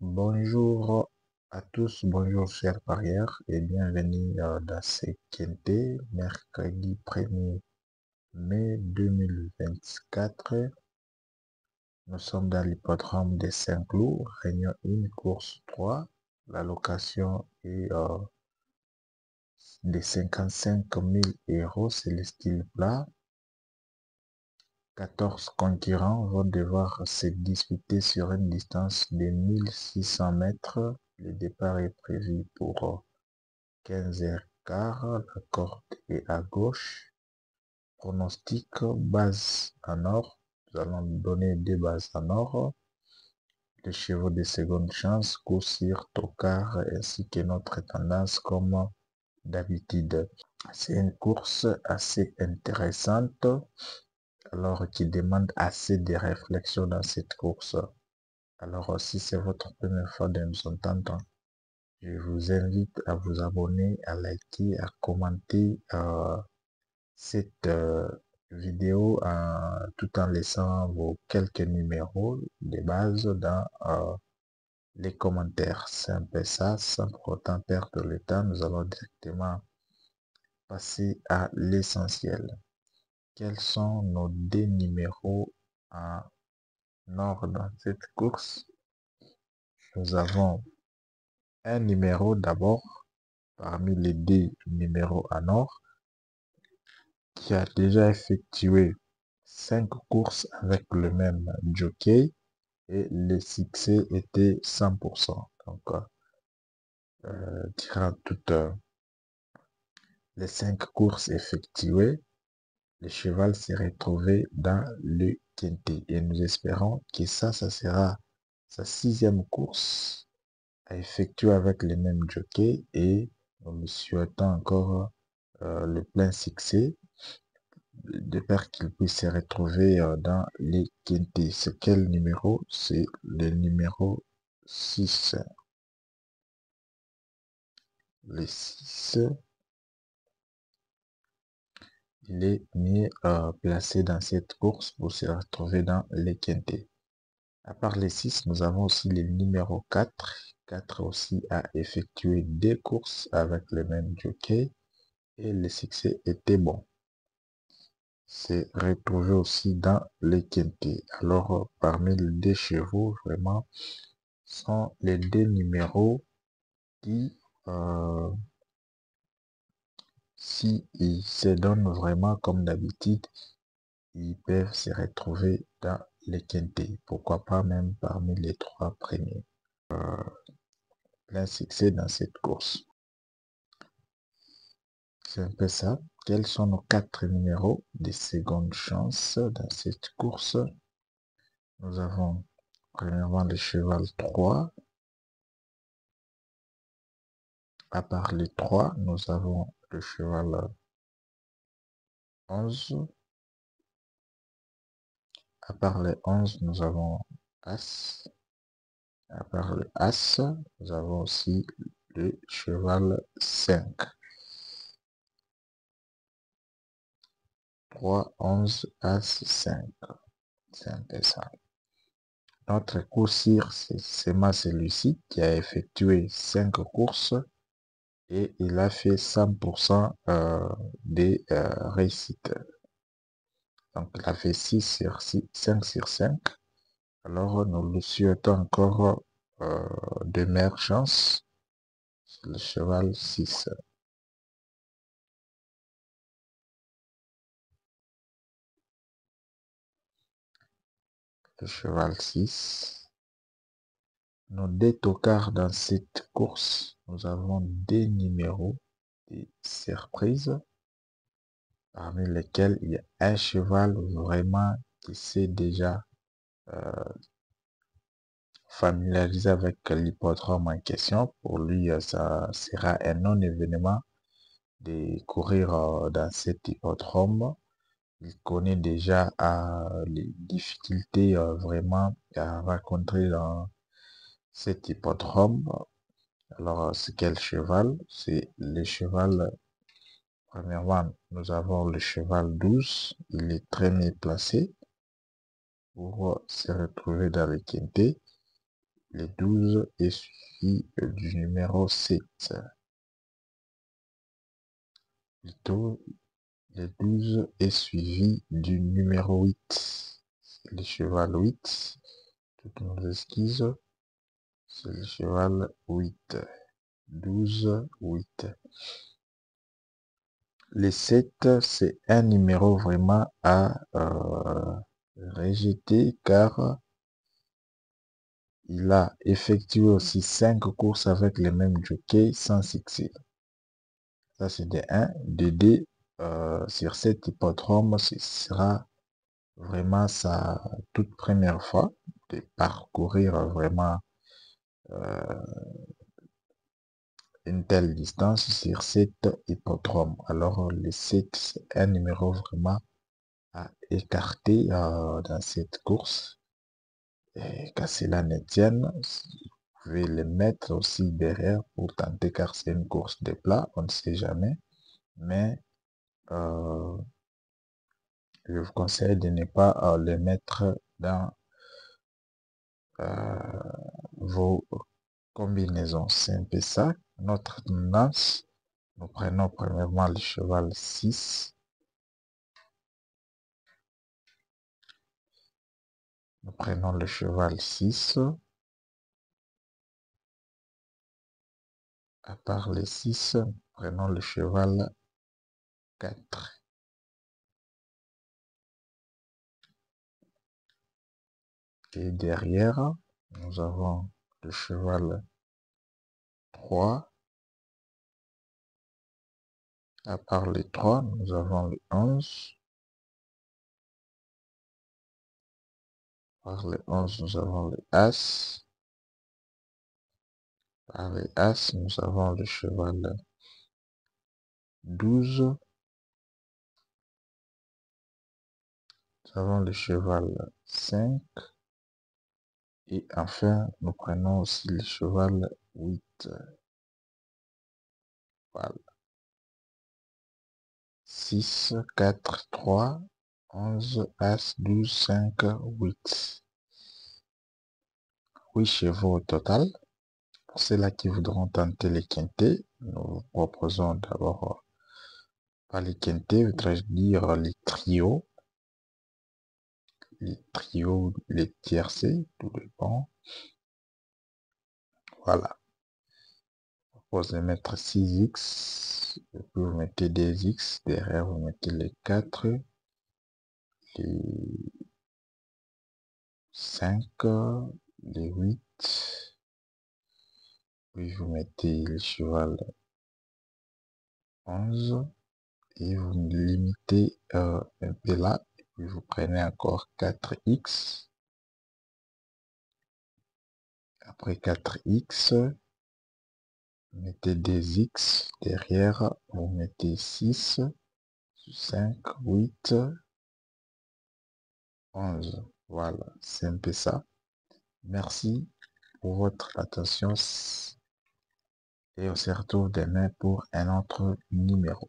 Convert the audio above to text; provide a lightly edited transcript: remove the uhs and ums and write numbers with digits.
Bonjour à tous, bonjour chers parieurs et bienvenue dans ce Quintet, mercredi 1er mai 2024. Nous sommes dans l'hippodrome de Saint-Cloud, réunion 1, course 3. La location est de 55 000 €, c'est le style plat. 14 concurrents vont devoir se disputer sur une distance de 1600 mètres. Le départ est prévu pour 15h15. La corde est à gauche. Pronostic base en or. Nous allons donner deux bases en or. Les chevaux de seconde chance, coup sur tocard, ainsi que notre tendance comme d'habitude. C'est une course assez intéressante, alors qui demande assez de réflexion dans cette course. Alors, si c'est votre première fois de nous entendre, je vous invite à vous abonner, à liker, à commenter cette vidéo tout en laissant vos quelques numéros de base dans les commentaires. C'est un peu ça, sans pour autant perdre le temps, nous allons directement passer à l'essentiel. Quels sont nos deux numéros en or dans cette course? Nous avons un numéro d'abord parmi les deux numéros en or qui a déjà effectué 5 courses avec le même jockey et le succès était 100%. Donc, durant toutes les 5 courses effectuées, le cheval s'est retrouvé dans le quintet. Et nous espérons que ça sera sa 6e course à effectuer avec le même jockey et nous lui souhaitons encore le plein succès de peur qu'il puisse se retrouver dans les quintés. C'est quel numéro? C'est le numéro 6. Le 6, il est mieux placé dans cette course pour se retrouver dans les quintés. À part les 6, nous avons aussi le numéro 4. 4 aussi a effectué 2 courses avec le même jockey et le succès était bon. C'est retrouvé aussi dans les quintés. Alors, parmi les deux chevaux, vraiment, sont les deux numéros qui, si ils se donnent vraiment comme d'habitude, ils peuvent se retrouver dans les quintés. Pourquoi pas même parmi les 3 premiers. Plein succès dans cette course. C'est un peu ça. Quels sont nos 4 numéros de seconde chance dans cette course? Nous avons premièrement le cheval 3. À part les 3, nous avons le cheval 11. À part les 11, nous avons As. À part le As, nous avons aussi le cheval 5. 3, 11, As, 5. C'est un peu ça. Notre coursier, c'est celui-ci qui a effectué 5 courses et il a fait 100% des réussites. Donc, il a fait 6 sur 6, 5 sur 5. Alors, nous lui souhaitons encore de meilleures chances. Le cheval 6. Le cheval 6. Nos deux tocards dans cette course, nous avons des numéros, des surprises, parmi lesquels il y a un cheval vraiment qui s'est déjà familiarisé avec l'hippodrome en question. Pour lui, ça sera un non-événement de courir dans cet hippodrome. Il connaît déjà les difficultés vraiment à rencontrer dans cet hippodrome. Alors, c'est quel cheval? C'est le cheval. Premièrement, nous avons le cheval 12. Il est très bien placé pour se retrouver dans le quintet. Le 12 est suivi du numéro 7. Plutôt, le 12 est suivi du numéro 8. C'est le cheval 8. Toutes nos esquisses. C'est le cheval 8. 12, 8. Les 7, c'est un numéro vraiment à rejeter car il a effectué aussi 5 courses avec les mêmes jockeys sans succès. Ça, c'est de 1. De 2, sur cet hippodrome, ce sera vraiment sa toute première fois de parcourir vraiment une telle distance sur cet hippodrome. Alors, le 7, c'est un numéro vraiment à écarter dans cette course. Et qu'à cela ne tienne, vous pouvez le mettre aussi derrière pour tenter car c'est une course de plat, on ne sait jamais. Mais je vous conseille de ne pas le mettre dans vos combinaisons. C'est un peu ça. Notre tendance, nous prenons premièrement le cheval 6. Nous prenons le cheval 6. À part les 6, nous prenons le cheval 4. Et derrière, nous avons le cheval 3. À part les 3, nous avons le 11. Par le 11, nous avons le As. Par le As, nous avons le cheval 12. Nous avons le cheval 5. Et enfin, nous prenons aussi le cheval 8. Voilà. 6, 4, 3, 11, As, 12, 5, 8. 8 chevaux au total. Pour ceux-là qui voudront tenter les quintés, nous vous proposons d'abord pas les quintés, voudrais-je dire les trios. Les tiercés, tout dépend. Voilà. Vous pouvez mettre 6x, et puis vous mettez des x, derrière vous mettez les 4, les 5, les 8, puis vous mettez le cheval 11, et vous limitez un peu là, et puis vous prenez encore 4x. Après 4x, vous mettez des x, derrière vous mettez 6, 5, 8, 11. Voilà, c'est un peu ça. Merci pour votre attention et on se retrouve demain pour un autre numéro.